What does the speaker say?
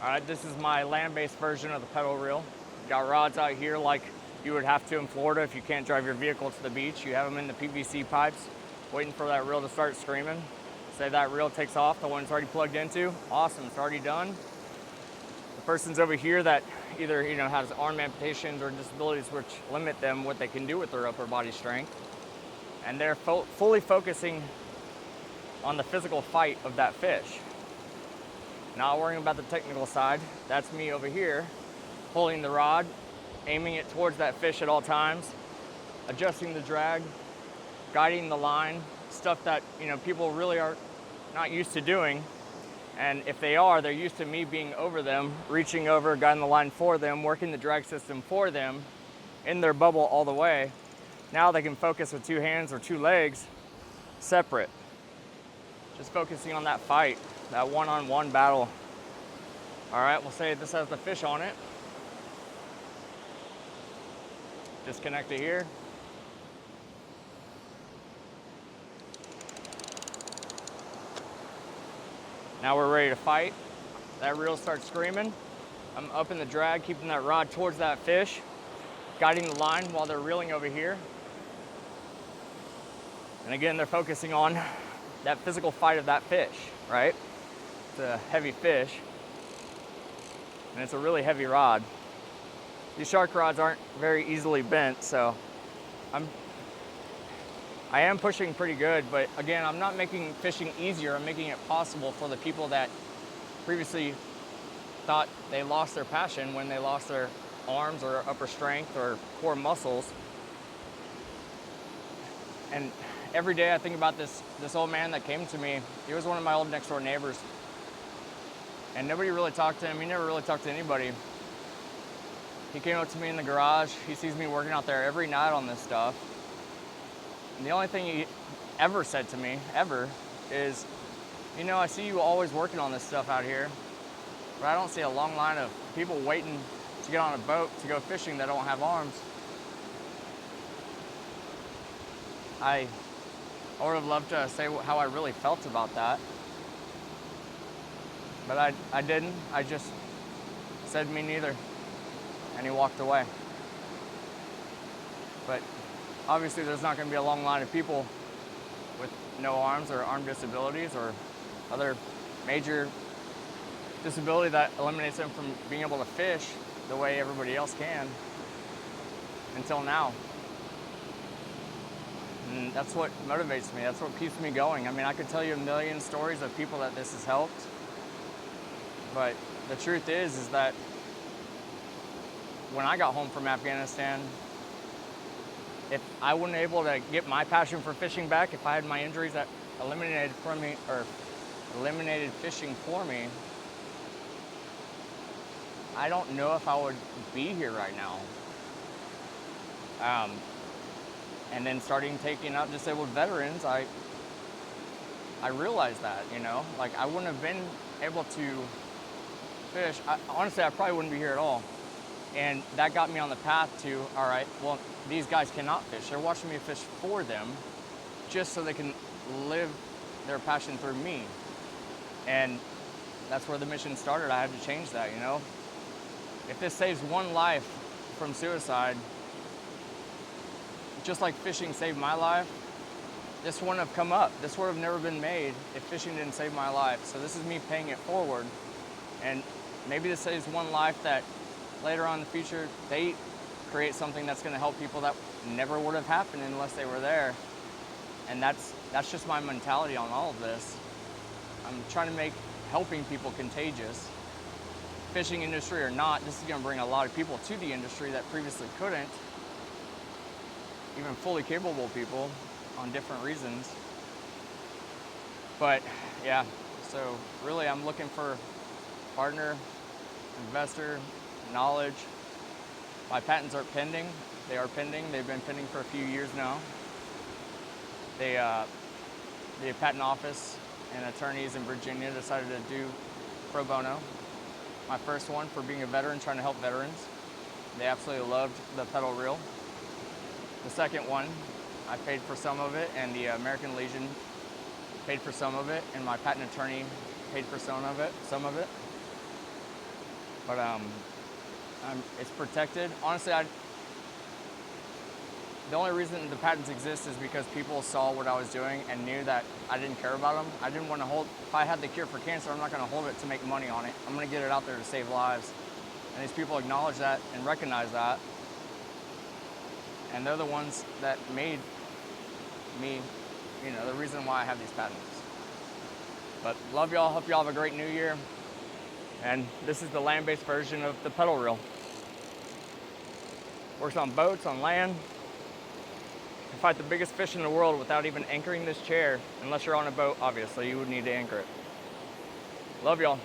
All right, this is my land-based version of the pedal reel. Got rods out here like you would have to in Florida if you can't drive your vehicle to the beach. You have them in the PVC pipes, waiting for that reel to start screaming. Say that reel takes off, the one it's already plugged into. Awesome, it's already done. The person's over here that either has arm amputations or disabilities which limit them what they can do with their upper body strength, and they're fully focusing on the physical fight of that fish. Not worrying about the technical side. That's me over here, holding the rod, aiming it towards that fish at all times, adjusting the drag, guiding the line, stuff that people really are not used to doing. And if they are, they're used to me being over them, reaching over, guiding the line for them, working the drag system for them, in their bubble all the way. Now they can focus with two hands or two legs, separate. Just focusing on that fight, that one-on-one battle. All right, we'll say this has the fish on it. Disconnect it here. Now we're ready to fight. That reel starts screaming. I'm upping the drag, keeping that rod towards that fish, guiding the line while they're reeling over here. And again, they're focusing on that physical fight of that fish, right? It's a heavy fish, and it's a really heavy rod. These shark rods aren't very easily bent, so I am pushing pretty good, but again, I'm not making fishing easier, I'm making it possible for the people that previously thought they lost their passion when they lost their arms or upper strength or core muscles. And every day I think about this old man that came to me. He was one of my old next door neighbors, and nobody really talked to him. He never really talked to anybody. He came up to me in the garage. He sees me working out there every night on this stuff. And the only thing he ever said to me, ever, is, I see you always working on this stuff out here, but I don't see a long line of people waiting to get on a boat to go fishing that don't have arms. I would have loved to say how I really felt about that, but I didn't. I just said me neither, and he walked away. But obviously there's not going to be a long line of people with no arms or arm disabilities or other major disability that eliminates them from being able to fish the way everybody else can until now. And that's what motivates me. That's what keeps me going. I mean, I could tell you a million stories of people that this has helped, but the truth is that when I got home from Afghanistan, if I wasn't able to get my passion for fishing back, if I had my injuries that eliminated fishing for me, I don't know if I would be here right now. And then starting taking out disabled veterans, I realized that, like I wouldn't have been able to fish. Honestly, I probably wouldn't be here at all. And that got me on the path to, all right, well, these guys cannot fish. They're watching me fish for them just so they can live their passion through me. And that's where the mission started. I had to change that, If this saves one life from suicide, just like fishing saved my life, this wouldn't have come up. This would have never been made if fishing didn't save my life. So this is me paying it forward. And maybe this saves one life that later on in the future, they create something that's going to help people that never would have happened unless they were there. And that's just my mentality on all of this. I'm trying to make helping people contagious. Fishing industry or not, this is going to bring a lot of people to the industry that previously couldn't. Even fully capable people on different reasons. But yeah, so really I'm looking for partner, investor, knowledge. My patents are pending. They are pending. They've been pending for a few years now. The patent office and attorneys in Virginia decided to do pro bono. My first one for being a veteran, trying to help veterans. They absolutely loved the pedal reel. The second one, I paid for some of it, and the American Legion paid for some of it, and my patent attorney paid for some of it. But it's protected. Honestly, the only reason the patents exist is because people saw what I was doing and knew that I didn't care about them. I didn't want to hold, if I had the cure for cancer, I'm not going to hold it to make money on it. I'm going to get it out there to save lives. And these people acknowledge that and recognize that. And they're the ones that made me, the reason why I have these patents. But love y'all, hope y'all have a great new year. And this is the land-based version of the pedal reel. Works on boats, on land. You can fight the biggest fish in the world without even anchoring this chair. Unless you're on a boat, obviously, you would need to anchor it. Love y'all.